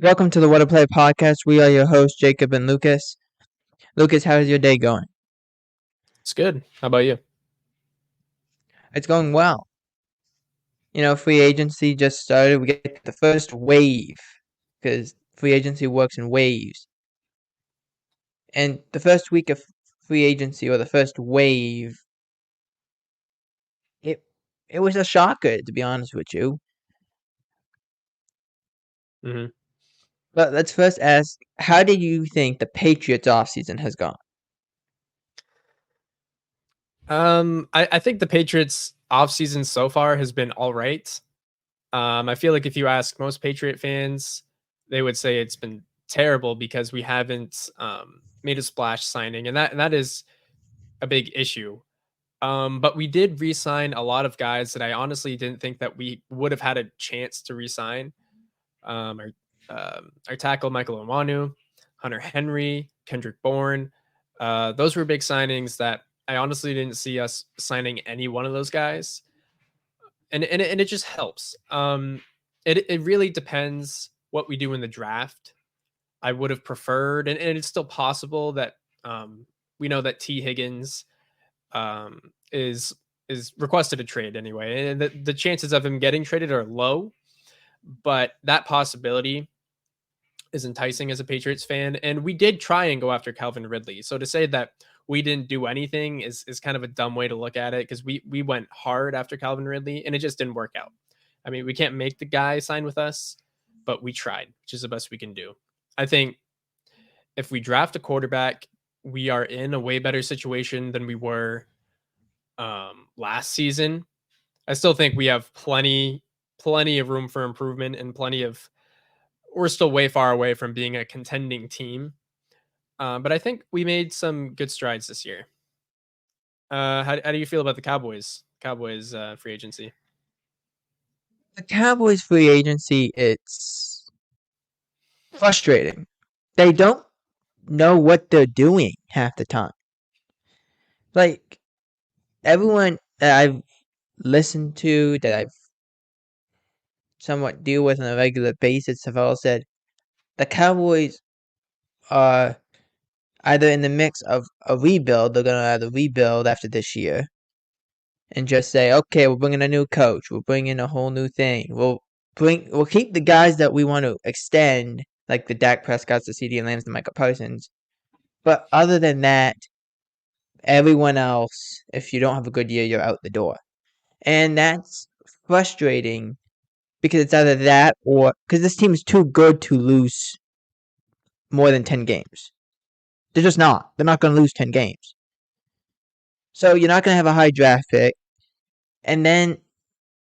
Welcome to the What to Play podcast. We are your hosts, Jacob and Lucas. Lucas, how is your day going? It's good. How about you? It's going well. Free agency just started. We get the first wave because free agency works in waves. And the first week of free agency or the first wave, it it was a shocker, to be honest with you. hmm But let's first ask, how do you think the Patriots offseason has gone? I think the Patriots offseason so far has been all right. I feel like if you ask most Patriot fans, they would say it's been terrible because we haven't made a splash signing, and that is a big issue. But we did re-sign a lot of guys that I honestly didn't think that we would have had a chance to re-sign. Um, our, our tackle Michael Onwenu, Hunter Henry, Kendrick Bourne. Those were big signings that I honestly didn't see us signing any one of those guys, and it just helps. It really depends what we do in the draft. I would have preferred, and it's still possible that we know that T Higgins um, is requested a trade anyway, and the chances of him getting traded are low, but that possibility is enticing as a Patriots fan. And we did try and go after Calvin Ridley. So to say that we didn't do anything is kind of a dumb way to look at it, because we went hard after Calvin Ridley and it just didn't work out. I mean, we can't make the guy sign with us, but we tried, which is the best we can do. I think if we draft a quarterback, we are in a way better situation than we were last season. I still think we have plenty of room for improvement and we're still way far away from being a contending team. But I think we made some good strides this year. How do you feel about the Cowboys? Cowboys free agency. The Cowboys free agency, it's frustrating. They don't know what they're doing half the time. Like, everyone that I've listened to, that I've somewhat deal with on a regular basis, have all said the Cowboys are either in the mix of a rebuild, they're going to either rebuild after this year and just say, okay, we're bringing a new coach, we're bringing a whole new thing, we'll keep the guys that we want to extend, like the Dak Prescotts, the CeeDee Lambs, the Michael Parsons. But other than that, everyone else, if you don't have a good year, you're out the door. And that's frustrating because it's either that or because this team is too good to lose more than 10 games. They're just not. They're not going to lose 10 games. So you're not going to have a high draft pick. And then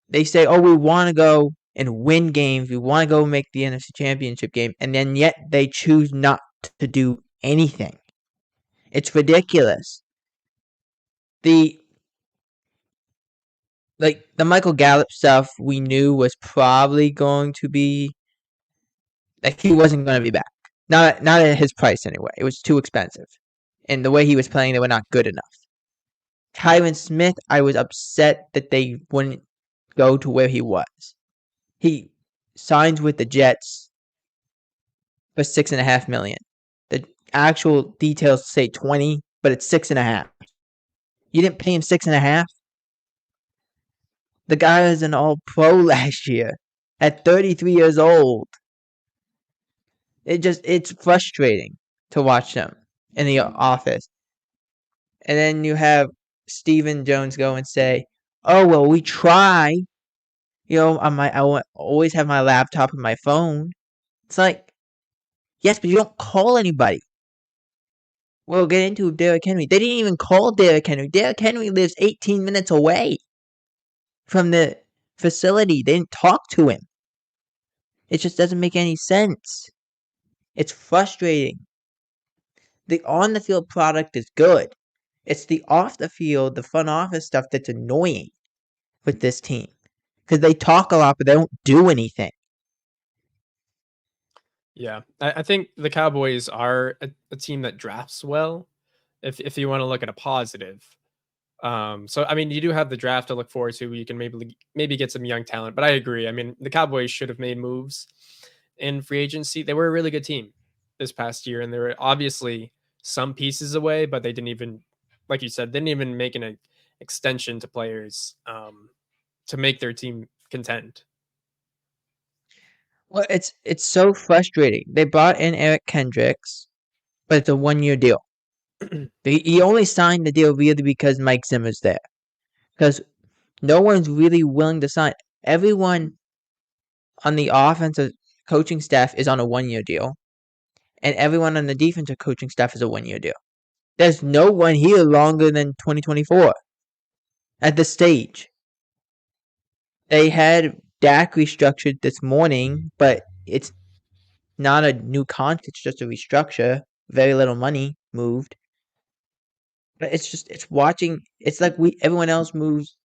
they say, oh, we want to go and win games. We want to go make the NFC Championship game. And then yet they choose not to do anything. It's ridiculous. The Michael Gallup stuff we knew was probably going to be, like, he wasn't going to be back. Not at his price anyway. It was too expensive. And the way he was playing, they were not good enough. Tyron Smith, I was upset that they wouldn't go to where he was. He signs with the Jets for $6.5 million. The actual details say 20, but it's 6.5. You didn't pay him 6.5. The guy was an All-Pro last year at 33 years old. It's frustrating to watch them in the office. And then you have Stephen Jones go and say, oh, well, we try. I always have my laptop and my phone. It's like, yes, but you don't call anybody. We'll get into Dereck Henry. They didn't even call Dereck Henry. Dereck Henry lives 18 minutes away from the facility. They didn't talk to him. It just doesn't make any sense. It's frustrating. The on the field product is good. It's the off the field, the front office stuff that's annoying with this team. Because they talk a lot, but they don't do anything. Yeah, I think the Cowboys are a team that drafts well. If you want to look at a positive. So I mean, you do have the draft to look forward to. You can maybe get some young talent, but I agree. I mean, the Cowboys should have made moves in free agency. They were a really good team this past year, and there were obviously some pieces away, but they didn't even, like you said, didn't even make an extension to players to make their team contend. Well, it's so frustrating. They brought in Eric Kendricks, but it's a 1-year deal. He only signed the deal really because Mike Zimmer's there. Because no one's really willing to sign. Everyone on the offensive coaching staff is on a 1-year deal, and everyone on the defensive coaching staff is a 1-year deal. There's no one here longer than 2024 at this stage. They had Dak restructured this morning, but it's not a new contract, it's just a restructure. Very little money moved. But it's watching, it's like everyone else moves.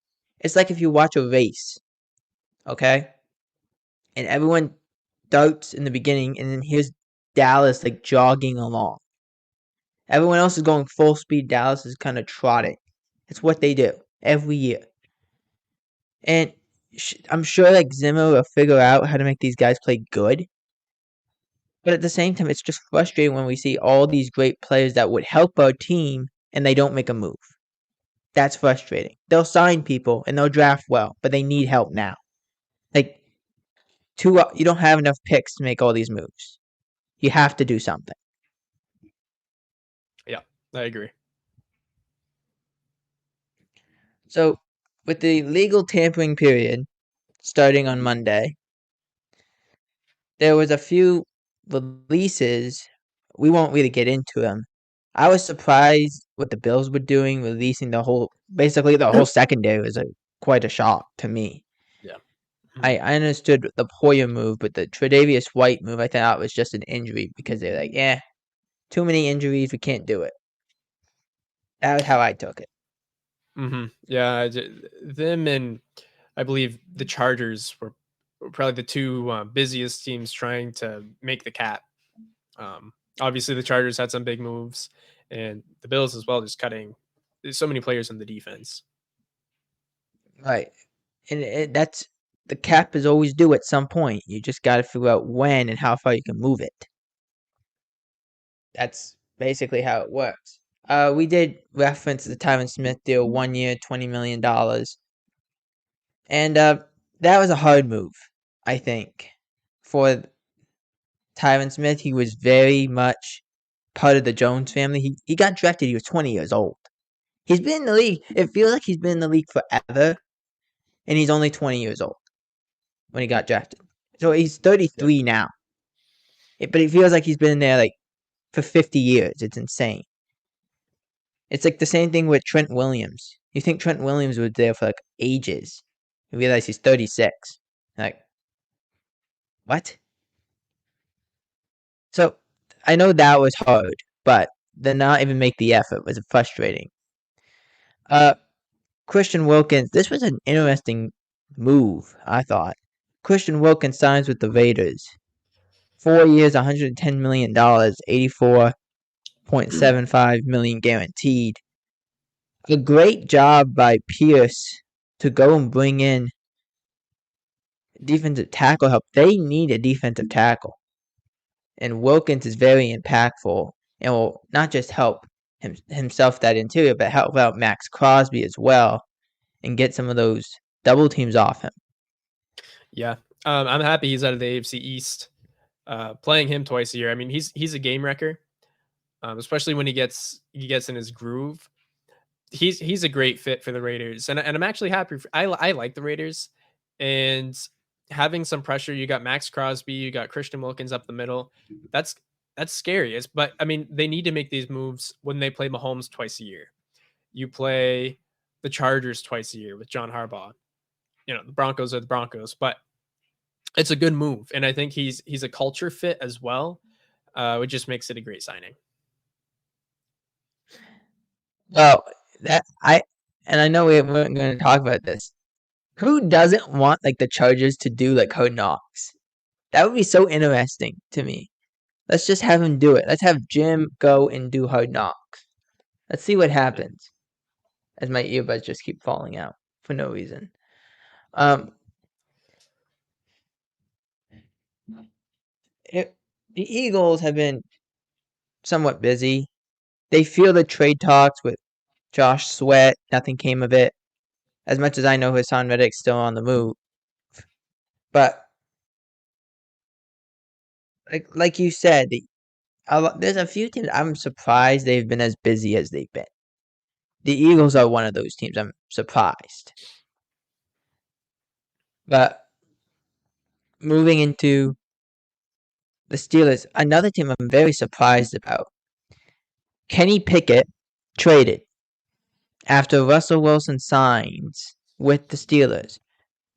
It's like if you watch a race, okay? And everyone starts in the beginning, and then here's Dallas like jogging along. Everyone else is going full speed. Dallas is kind of trotting. It's what they do every year. And I'm sure like Zimmer will figure out how to make these guys play good. But at the same time, it's just frustrating when we see all these great players that would help our team and they don't make a move. That's frustrating. They'll sign people and they'll draft well, but they need help now. Like, you don't have enough picks to make all these moves. You have to do something. Yeah, I agree. So, with the legal tampering period starting on Monday, there was a few releases. We won't really get into them. I was surprised what the Bills were doing, releasing basically the whole secondary was quite a shock to me. Yeah. I understood the Poyer move, but the Tre'Davious White move I thought was just an injury because they're like, yeah, too many injuries, we can't do it. That was how I took it. Yeah, them and I believe the Chargers were probably the two busiest teams trying to make the cap. Obviously, the Chargers had some big moves, and the Bills as well, just cutting. There's so many players in the defense. Right. And that's the cap is always due at some point. You just got to figure out when and how far you can move it. That's basically how it works. We did reference the Tyron Smith deal, 1 year, $20 million. And that was a hard move, I think, for Tyron Smith. He was very much part of the Jones family. He got drafted, he was 20 years old. He's been in the league. It feels like he's been in the league forever, and he's only 20 years old when he got drafted. So he's 33 now. But it feels like he's been there like for 50 years. It's insane. It's like the same thing with Trent Williams. You think Trent Williams was there for like ages. You realize he's 36. Like, what? So I know that was hard, but to not even make the effort was frustrating. Christian Wilkins, this was an interesting move, I thought. Christian Wilkins signs with the Raiders. 4 years, $110 million, $84.75 million guaranteed. A great job by Pierce to go and bring in defensive tackle help. They need a defensive tackle. And Wilkins is very impactful and will not just help himself that interior, but help out Max Crosby as well and get some of those double teams off him. Yeah, I'm happy he's out of the AFC East. Playing him twice a year, I mean, he's a game wrecker, especially when he gets in his groove. He's a great fit for the Raiders, and I'm actually happy. I like the Raiders, and having some pressure. You got Max Crosby, you got Christian Wilkins up the middle. That's scary. But I mean, they need to make these moves when they play Mahomes twice a year. You play the Chargers twice a year with John Harbaugh. You know, the Broncos are the Broncos, but it's a good move, and I think he's a culture fit as well, which just makes it a great signing. Well, I know we weren't going to talk about this. Who doesn't want like the Chargers to do like Hard Knocks? That would be so interesting to me. Let's just have him do it. Let's have Jim go and do Hard Knocks. Let's see what happens. As my earbuds just keep falling out for no reason. the Eagles have been somewhat busy. They feel the trade talks with Josh Sweat. Nothing came of it. As much as I know, Hassan Reddick's still on the move. But like you said, there's a few teams I'm surprised they've been as busy as they've been. The Eagles are one of those teams. I'm surprised. But moving into the Steelers, another team I'm very surprised about. Kenny Pickett traded after Russell Wilson signs with the Steelers.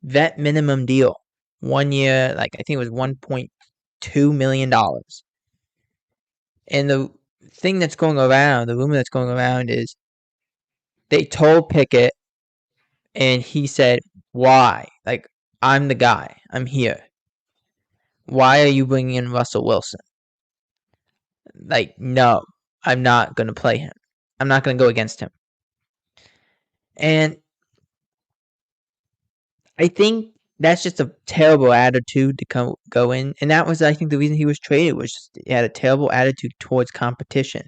Vet minimum deal. 1 year, I think it was $1.2 million. And the thing that's going around, the rumor that's going around is they told Pickett and he said, why? I'm the guy. I'm here. Why are you bringing in Russell Wilson? No, I'm not going to play him. I'm not going to go against him. And I think that's just a terrible attitude to go in. And that was, I think, the reason he was traded was just he had a terrible attitude towards competition.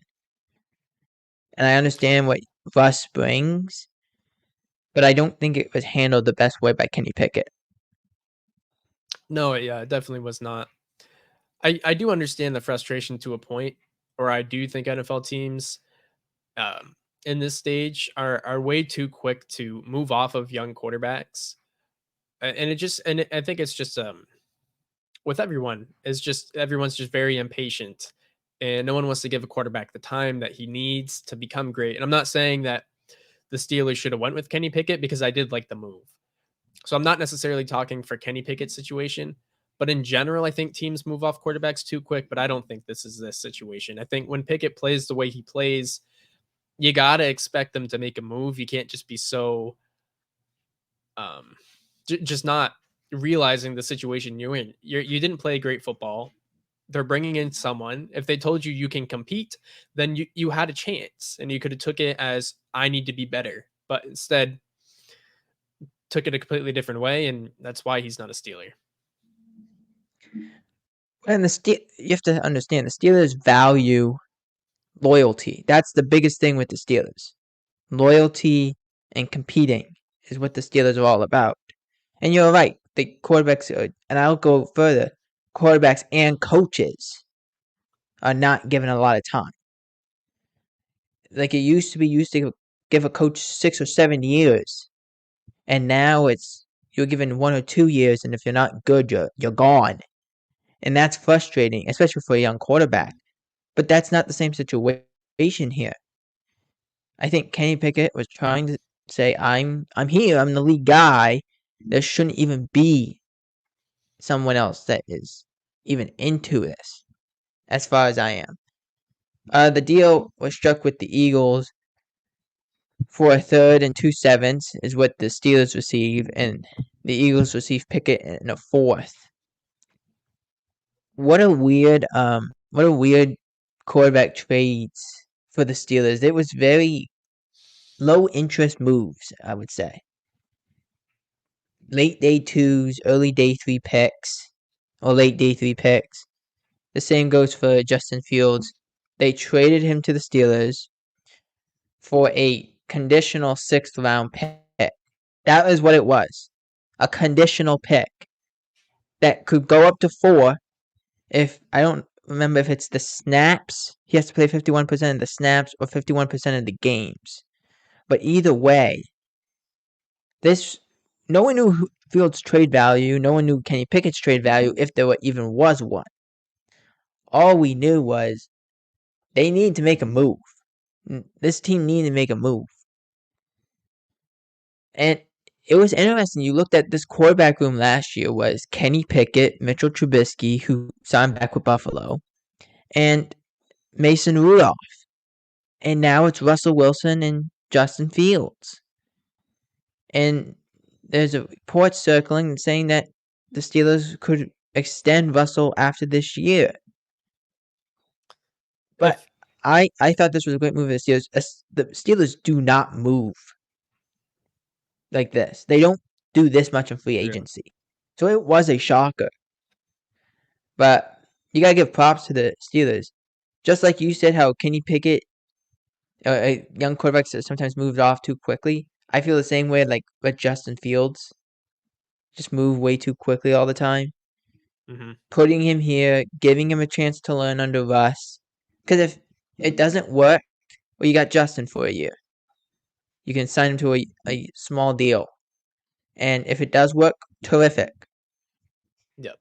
And I understand what Russ brings, but I don't think it was handled the best way by Kenny Pickett. No, yeah, it definitely was not. I do understand the frustration to a point, or I do think NFL teams in this stage are way too quick to move off of young quarterbacks. I think it's just with everyone, it's just everyone's just very impatient and no one wants to give a quarterback the time that he needs to become great. And I'm not saying that the Steelers should have went with Kenny Pickett because I did like the move. So I'm not necessarily talking for Kenny Pickett's situation, but in general, I think teams move off quarterbacks too quick, but I don't think this is this situation. I think when Pickett plays the way he plays, you got to expect them to make a move. You can't just be so just not realizing the situation you're in. You didn't play great football. They're bringing in someone. If they told you you can compete, then you had a chance and you could have took it as I need to be better. But instead took it a completely different way, and that's why he's not a Steeler. And you have to understand the Steelers value loyalty. That's the biggest thing with the Steelers. Loyalty and competing is what the Steelers are all about. And you're right, the quarterbacks and I'll go further, quarterbacks and coaches are not given a lot of time. Like it used to be, used to give a coach 6 or 7 years, and now you're given 1 or 2 years, and if you're not good, you're gone, and that's frustrating, especially for a young quarterback. But that's not the same situation here. I think Kenny Pickett was trying to say, I'm here, I'm the lead guy. There shouldn't even be someone else that is even into this, as far as I am. The deal was struck with the Eagles for a third and 2/7 is what the Steelers receive, and the Eagles receive Pickett in a fourth. What a weird quarterback trades for the Steelers. It was very low interest moves, I would say. Late day 2s, early day 3 picks, or late day 3 picks. The same goes for Justin Fields. They traded him to the Steelers for a conditional 6th round pick. That is what it was. A conditional pick that could go up to 4 if I don't remember if it's the snaps. He has to play 51% of the snaps or 51% of the games. But either way, no one knew Fields' trade value. No one knew Kenny Pickett's trade value if there even was one. All we knew was they needed to make a move. This team needed to make a move. And it was interesting. You looked at this quarterback room last year was Kenny Pickett, Mitchell Trubisky, who signed back with Buffalo, and Mason Rudolph. And now it's Russell Wilson and Justin Fields. And there's a report circling saying that the Steelers could extend Russell after this year. But I thought this was a great move of the Steelers. The Steelers do not move like this. They don't do this much in free agency. So it was a shocker. But you gotta give props to the Steelers. Just like you said, how Kenny Pickett, young quarterbacks that sometimes moved off too quickly. I feel the same way, like with Justin Fields, just move way too quickly all the time. Mm-hmm. Putting him here, giving him a chance to learn under Russ. Because if it doesn't work, well, you got Justin for a year. You can sign him to a small deal. And if it does work, terrific. Yep.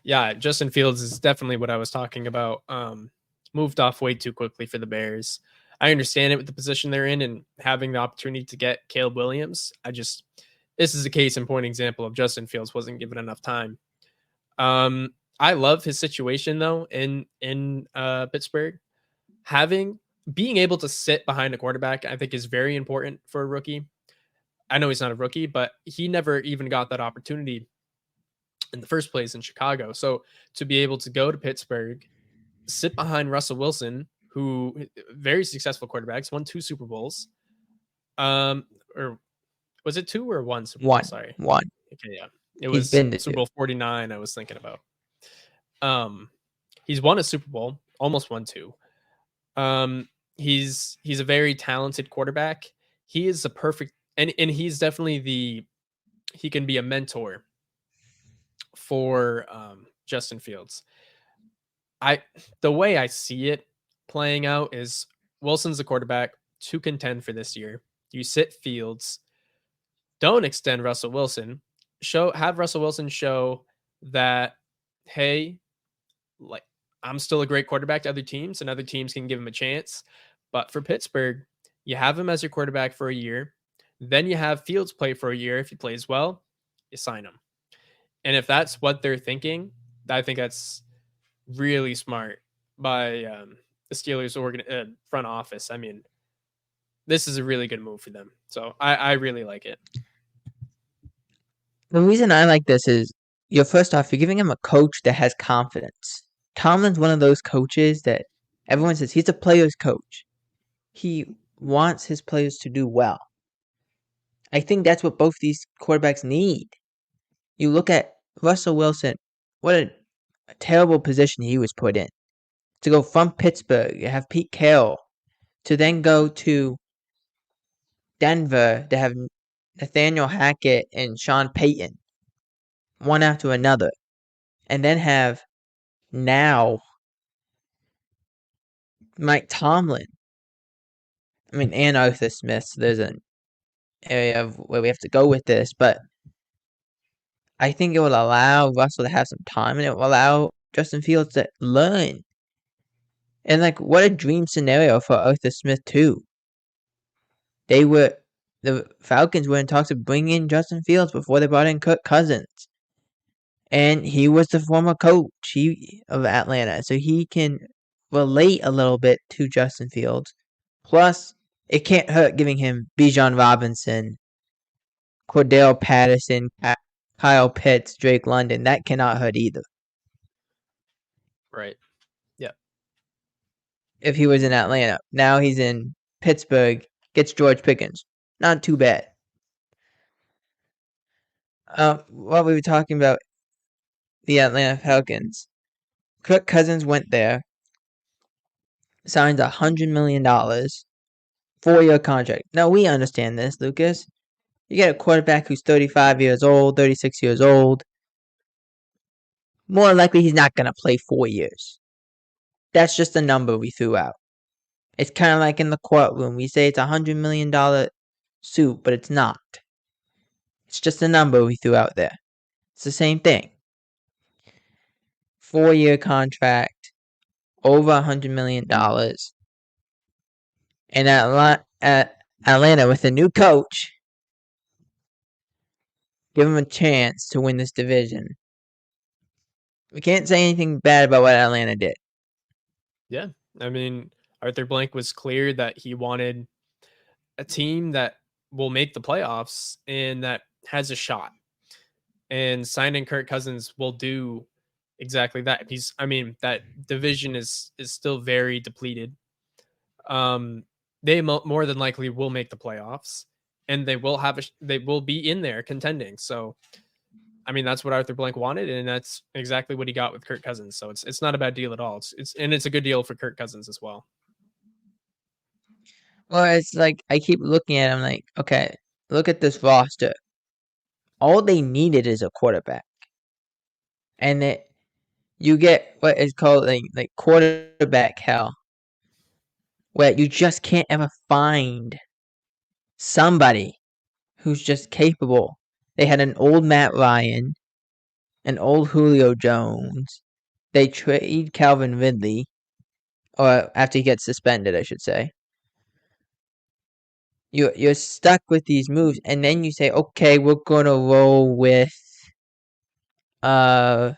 Yeah, Justin Fields is definitely what I was talking about. Moved off way too quickly for the Bears. I understand it with the position they're in and having the opportunity to get Caleb Williams. This is a case in point example of Justin Fields wasn't given enough time. I love his situation though in Pittsburgh. Being able to sit behind a quarterback, I think, is very important for a rookie. I know he's not a rookie, but he never even got that opportunity in the first place in Chicago. So to be able to go to Pittsburgh, sit behind Russell Wilson, who very successful quarterbacks, won 2 Super Bowls. Or was it 2 or 1 Super Bowl? Sorry. One. Okay, yeah. It He's was been to Super 2. Bowl 49 I was thinking about. He's won a Super Bowl, almost won 2. He's a very talented quarterback. He is a perfect and he's definitely he can be a mentor for Justin Fields. The way I see it playing out is Wilson's the quarterback to contend for this year. You sit Fields, don't extend Russell Wilson. Have Russell Wilson show that, hey, like I'm still a great quarterback to other teams, and other teams can give him a chance. But for Pittsburgh, you have him as your quarterback for a year. Then you have Fields play for a year. If he plays well, you sign him. And if that's what they're thinking, I think that's really smart by the Steelers front office. I mean, this is a really good move for them. So I really like it. The reason I like this is, first off, you're giving him a coach that has confidence. Tomlin's one of those coaches that everyone says he's a player's coach. He wants his players to do well. I think that's what both these quarterbacks need. You look at Russell Wilson, what a terrible position he was put in. To go from Pittsburgh, you have Pete Carroll, to then go to Denver to have Nathaniel Hackett and Sean Payton, one after another, and then have now Mike Tomlin. I mean, and Arthur Smith. So there's an area of where we have to go with this, but I think it will allow Russell to have some time, and it will allow Justin Fields to learn. And like, what a dream scenario for Arthur Smith too. The Falcons were in talks of bringing in Justin Fields before they brought in Kirk Cousins, and he was the former coach of Atlanta, so he can relate a little bit to Justin Fields. Plus, it can't hurt giving him Bijan Robinson, Cordell Patterson, Kyle Pitts, Drake London. That cannot hurt either. Right. Yeah. If he was in Atlanta. Now he's in Pittsburgh, gets George Pickens. Not too bad. While we were talking about the Atlanta Falcons, Kirk Cousins went there, signed $100 million, 4-year contract. Now, we understand this, Lucas. You get a quarterback who's 35 years old, 36 years old. More likely, he's not going to play 4 years. That's just a number we threw out. It's kind of like in the courtroom. We say it's $100 million suit, but it's not. It's just a number we threw out there. It's the same thing. 4-year contract, over $100 million. And at Atlanta, with a new coach, give him a chance to win this division. We can't say anything bad about what Atlanta did. Yeah. I mean, Arthur Blank was clear that he wanted a team that will make the playoffs and that has a shot. And signing Kirk Cousins will do exactly that. That division is still very depleted. They more than likely will make the playoffs, and they will be in there contending. So I mean, that's what Arthur Blank wanted, and that's exactly what he got with Kirk Cousins. So it's not a bad deal at all. It's a good deal for Kirk Cousins as well. Well, it's like I keep looking at him like, okay, look at this roster. All they needed is a quarterback, and you get what is called like quarterback hell, where you just can't ever find somebody who's just capable. They had an old Matt Ryan, an old Julio Jones. They trade Calvin Ridley, or after he gets suspended, I should say. You're stuck with these moves, and then you say, okay, we're gonna roll with uh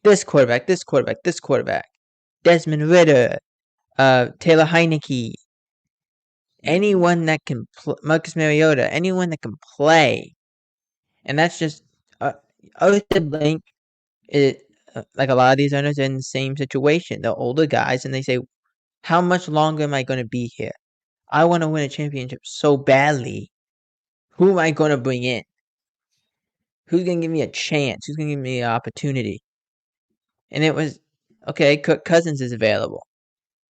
this quarterback, this quarterback, this quarterback, Desmond Ritter, Taylor Heineke, anyone that can Marcus Mariota, anyone that can play, and that's just Arthur Blank. It like a lot of these owners are in the same situation. They're older guys, and they say, "How much longer am I going to be here? I want to win a championship so badly. Who am I going to bring in? Who's going to give me a chance? Who's going to give me an opportunity?" And it was, okay, Kirk Cousins is available.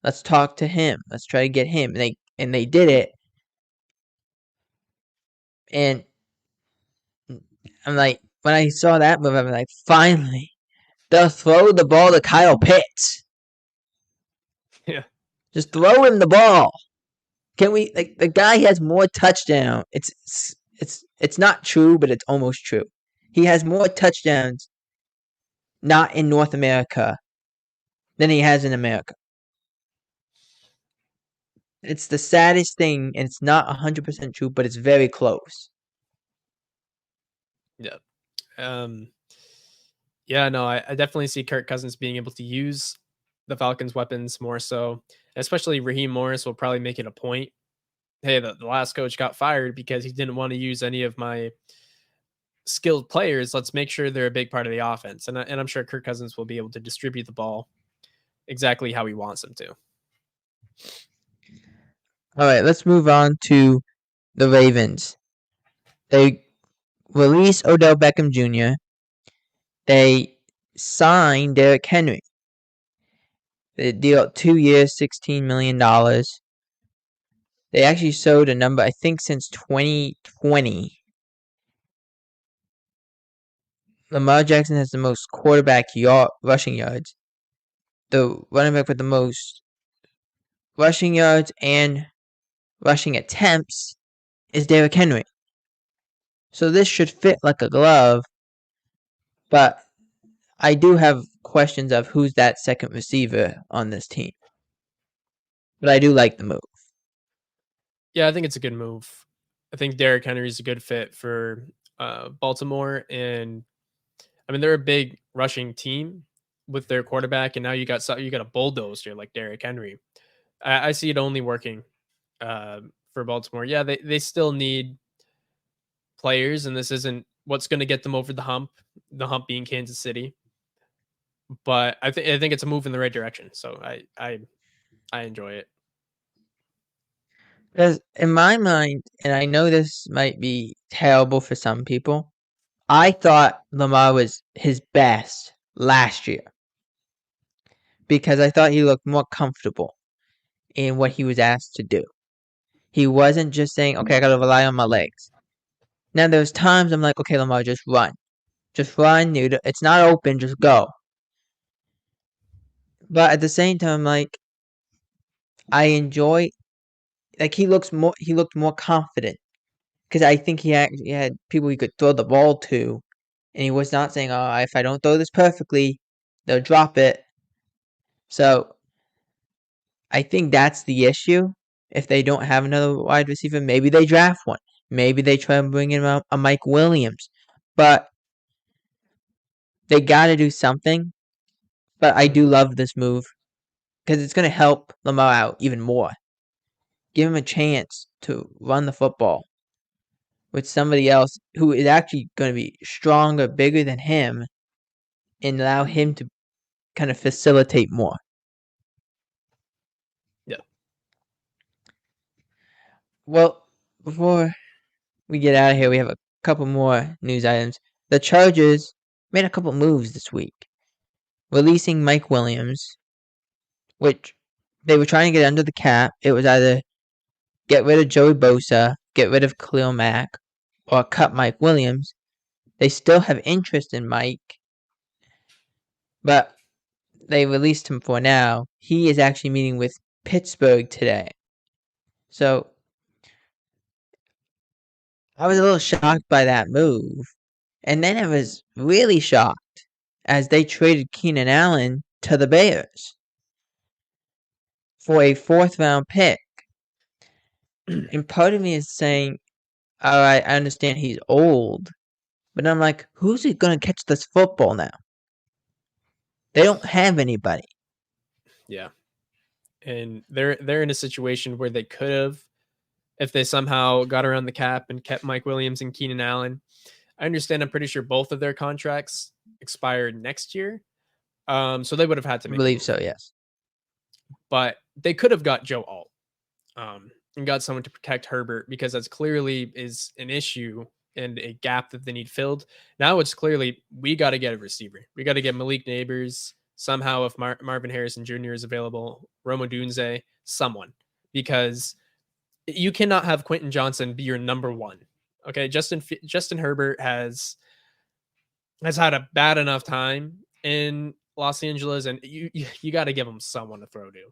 Let's talk to him. Let's try to get him. And they did it. And I'm like, when I saw that move, I'm like, finally, they'll throw the ball to Kyle Pitts. Yeah. Just throw him the ball. Can we, like, the guy has more touchdown. It's not true, but it's almost true. He has more touchdowns not in North America than he has in America. It's the saddest thing, and it's not 100% true, but it's very close. Yeah. Yeah, no, I definitely see Kirk Cousins being able to use the Falcons' weapons more so. Especially Raheem Morris will probably make it a point. Hey, the last coach got fired because he didn't want to use any of my skilled players. Let's make sure they're a big part of the offense. And I'm sure Kirk Cousins will be able to distribute the ball exactly how he wants him to. All right, let's move on to the Ravens. They release Odell Beckham Jr. They sign Dereck Henry. They deal 2 years, $16 million. They actually showed a number, I think, since 2020. Lamar Jackson has the most quarterback rushing yards. The running back with the most rushing yards and rushing attempts is Dereck Henry. So this should fit like a glove, but I do have questions of who's that second receiver on this team. But I do like the move. Yeah, I think it's a good move. I think Derrick Henry is a good fit for Baltimore, and I mean they're a big rushing team with their quarterback, and now you got a bulldozer like Derrick Henry. I see it only working for Baltimore. Yeah, they still need players, and this isn't what's going to get them over the hump. The hump being Kansas City, but I think it's a move in the right direction. So I enjoy it. Because in my mind, and I know this might be terrible for some people, I thought Lamar was his best last year because I thought he looked more comfortable in what he was asked to do. He wasn't just saying, okay, I gotta rely on my legs. Now, there's times I'm like, okay, Lamar, just run. Just run, dude. It's not open, just go. But at the same time, like, I enjoy, like, he looked more confident because I think he had people he could throw the ball to, and he was not saying, "Oh, if I don't throw this perfectly, they'll drop it." So I think that's the issue. If they don't have another wide receiver, maybe they draft one. Maybe they try and bring in a Mike Williams, but they got to do something. But I do love this move because it's going to help Lamar out even more. Give him a chance to run the football with somebody else who is actually going to be stronger, bigger than him, and allow him to kind of facilitate more. Yeah. Well, before we get out of here, we have a couple more news items. the Chargers made a couple moves this week, releasing Mike Williams, which they were trying to get under the cap. It was either get rid of Joey Bosa, get rid of Khalil Mack, or cut Mike Williams. They still have interest in Mike, but they released him for now. He is actually meeting with Pittsburgh today. So I was a little shocked by that move. And then I was really shocked as they traded Keenan Allen to the Bears for a 4th-round pick. And part of me is saying, all right, I understand he's old, but I'm like, who's going to catch this football now? They don't have anybody. Yeah. And they're in a situation where they could have, if they somehow got around the cap and kept Mike Williams and Keenan Allen. I understand. I'm pretty sure both of their contracts expire next year. So they would have had to I make believe so, yes. But they could have got Joe Alt and got someone to protect Herbert, because that's clearly is an issue and a gap that they need filled. Now it's clearly we got to get a receiver. We got to get Malik Neighbors somehow, if Marvin Harrison Jr. is available, Rome Odunze, someone, because you cannot have Quentin Johnson be your number one. Okay, Justin Herbert has had a bad enough time in Los Angeles, and you got to give him someone to throw to.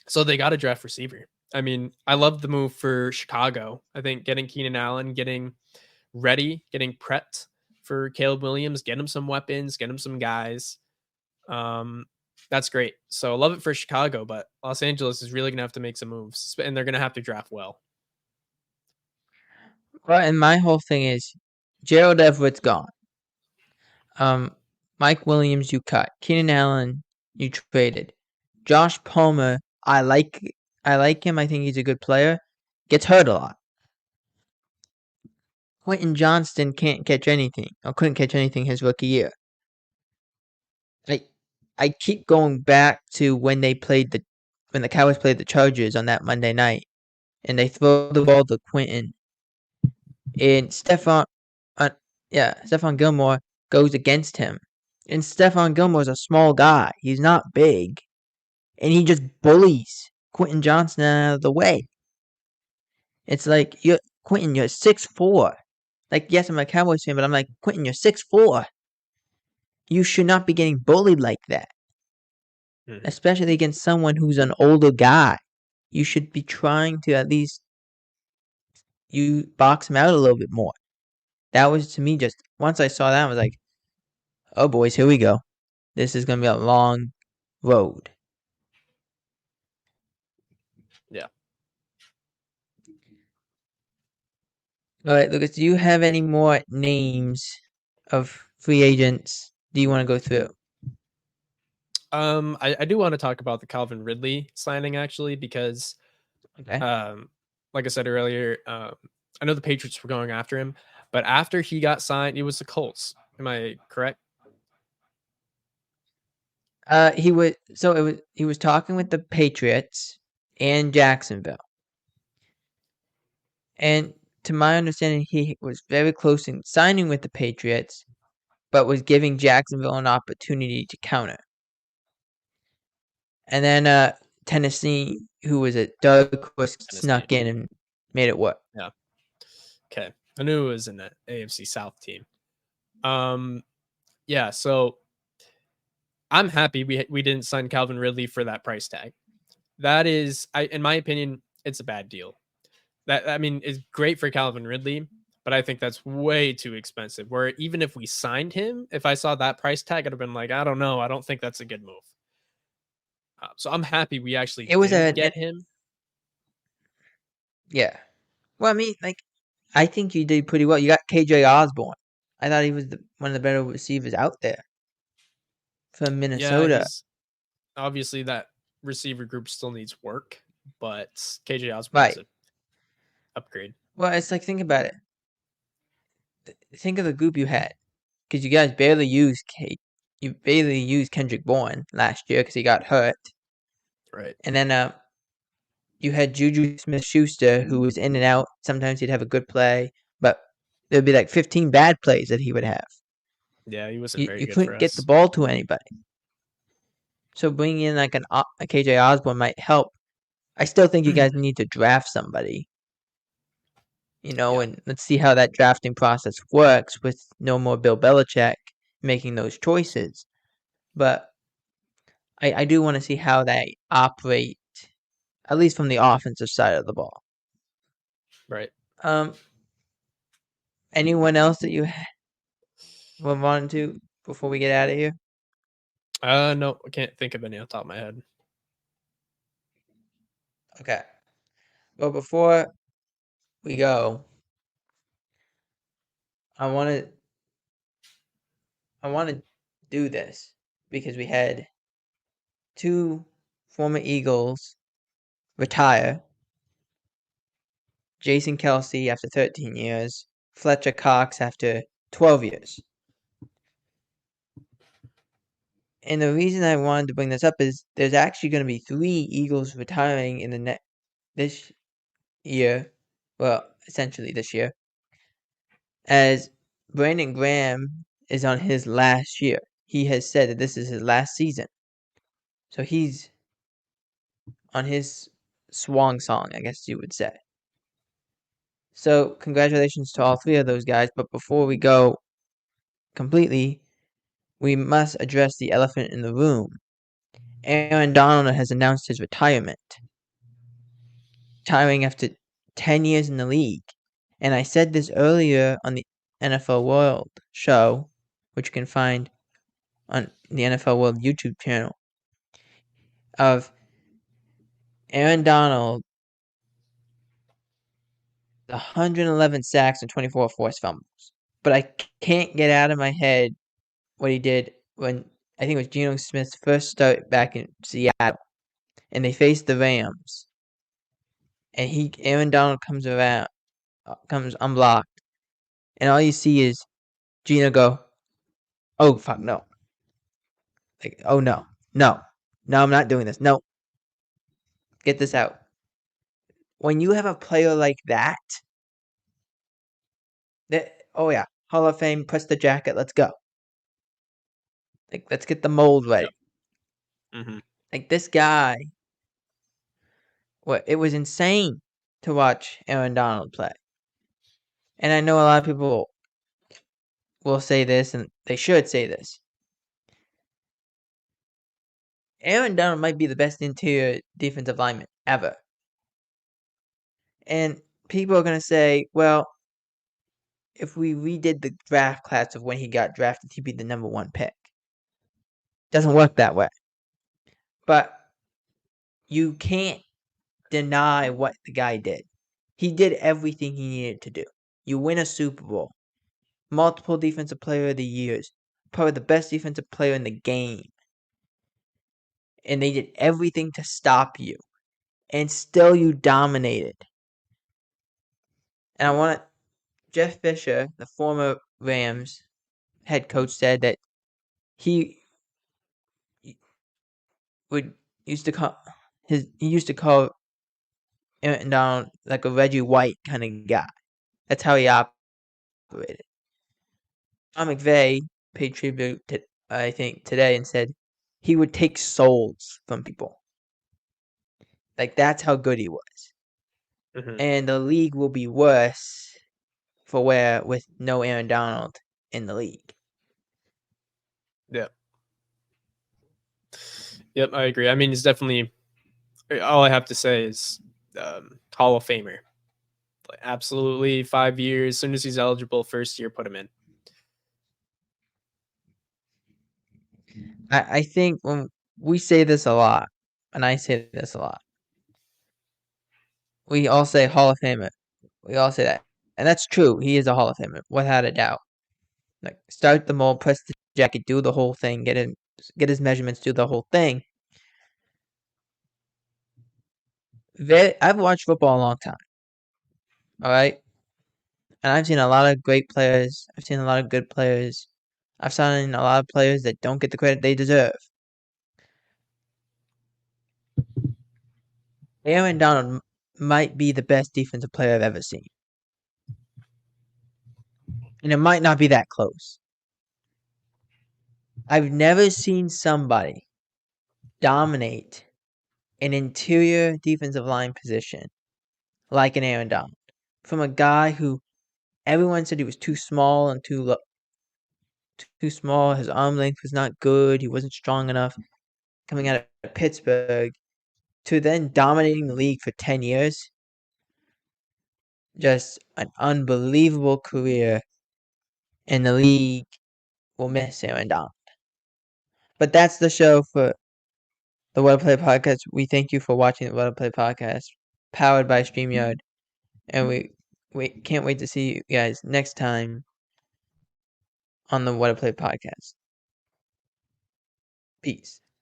So they got to draft receiver. I mean, I love the move for Chicago. I think getting Keenan Allen, getting ready, getting prepped for Caleb Williams, get him some weapons, get him some guys. That's great. So I love it for Chicago, but Los Angeles is really going to have to make some moves, and they're going to have to draft well. Well, and my whole thing is Gerald Everett's gone. Mike Williams, you cut. Keenan Allen, you traded. Josh Palmer, I like him. I think he's a good player. Gets hurt a lot. Quentin Johnston can't catch anything, or couldn't catch anything his rookie year. I keep going back to when the Cowboys played the Chargers on that Monday night, and they throw the ball to Quentin, and Stephon Gilmore goes against him, and Stephon Gilmore's a small guy. He's not big, and he just bullies Quentin Johnson out of the way. It's like, Quentin, you're 6'4". Like, yes, I'm a Cowboys fan, but I'm like, Quentin, you're 6'4". You should not be getting bullied like that. Mm-hmm. Especially against someone who's an older guy. You should be trying to at least box him out a little bit more. That was, to me, just, once I saw that, I was like, oh, boys, here we go. This is going to be a long road. Yeah. All right, Lucas, do you have any more names of free agents do you want to go through? I do want to talk about the Calvin Ridley signing, actually, because, okay. Like I said earlier, I know the Patriots were going after him, but after he got signed, it was the Colts. Am I correct? He was talking with the Patriots and Jacksonville. And to my understanding, he was very close in signing with the Patriots, but was giving Jacksonville an opportunity to counter. And then Tennessee, who was a dark horse, snuck in and made it work. Yeah. Okay. I knew it was an AFC South team. Yeah, so I'm happy we didn't sign Calvin Ridley for that price tag. That is, in my opinion, it's a bad deal. That, I mean, is great for Calvin Ridley, but I think that's way too expensive. Where even if we signed him, if I saw that price tag, I'd have been like, I don't know. I don't think that's a good move. So I'm happy we actually get him. Yeah. Well, I mean, like, I think you did pretty well. You got KJ Osborne. I thought he was one of the better receivers out there from Minnesota. Yeah, obviously, that receiver group still needs work, but KJ Osborne is an upgrade. Well, it's like, think about it. Think of the group you had, because you guys barely used Kendrick Bourne last year because he got hurt. Right. And then you had Juju Smith-Schuster, who was in and out. Sometimes he'd have a good play, but there'd be like 15 bad plays that he would have. Yeah, he wasn't very You good for couldn't get the us. ball to anybody. So bringing in like a KJ Osborne might help. I still think you guys need to draft somebody. Yeah. And let's see how that drafting process works with no more Bill Belichick making those choices. But I do want to see how they operate, at least from the offensive side of the ball. Right. Anyone else that you move on to before we get out of here? No, I can't think of any off the top of my head. Okay. Well, before we go, I want to do this because we had two former Eagles retire. Jason Kelsey after 13 years, Fletcher Cox after 12 years. And the reason I wanted to bring this up is there's actually going to be 3 Eagles retiring in this year. Well, essentially this year. As Brandon Graham is on his last year. He has said that this is his last season. So he's on his swan song, I guess you would say. So congratulations to all 3 of those guys. But before we go completely, we must address the elephant in the room. Aaron Donald has announced his retirement, retiring after 10 years in the league. And I said this earlier on the NFL World show, which you can find on the NFL World YouTube channel, of Aaron Donald, 111 sacks and 24 forced fumbles. But I can't get out of my head what he did when I think it was Geno Smith's first start back in Seattle, and they faced the Rams, and Aaron Donald comes unblocked, and all you see is Geno go, "Oh fuck no!" Like, "Oh no, no, no, I'm not doing this. No, get this out." When you have a player like that, oh yeah, Hall of Fame, press the jacket, let's go. Like, let's get the mold ready. Yep. Mm-hmm. Like this guy, it was insane to watch Aaron Donald play. And I know a lot of people will say this, and they should say this. Aaron Donald might be the best interior defensive lineman ever. And people are going to say, well, if we redid the draft class of when he got drafted, he'd be the number 1 pick. Doesn't work that way. But you can't deny what the guy did. He did everything he needed to do. You win a Super Bowl, multiple defensive player of the years, probably the best defensive player in the game. And they did everything to stop you. And still you dominated. And I want to Jeff Fisher, the former Rams head coach, said that he would used to call he used to call Aaron Donald like a Reggie White kind of guy. That's how he operated. Tom McVay paid tribute to, I think, today and said he would take souls from people. Like, that's how good he was. Mm-hmm. And the league will be worse with no Aaron Donald in the league. Yep. Yep, I agree. I mean, he's definitely, all I have to say is Hall of Famer. Like, absolutely 5 years. As soon as he's eligible, first year, put him in. I think when we say this a lot, and I say this a lot, we all say Hall of Famer. We all say that. And that's true. He is a Hall of Famer, without a doubt. Like, start the mold, press the jacket, do the whole thing, get his measurements, do the whole thing. I've watched football a long time. All right? And I've seen a lot of great players. I've seen a lot of good players. I've seen a lot of players that don't get the credit they deserve. Aaron Donald might be the best defensive player I've ever seen. And it might not be that close. I've never seen somebody dominate an interior defensive line position like an Aaron Donald. From a guy who everyone said he was too small and too small. His arm length was not good. He wasn't strong enough coming out of Pittsburgh to then dominating the league for 10 years. Just an unbelievable career, and the league will miss Aaron Donald. But that's the show for the What to Play podcast. We thank you for watching the What to Play podcast, powered by StreamYard, and we can't wait to see you guys next time on the What to Play podcast. Peace.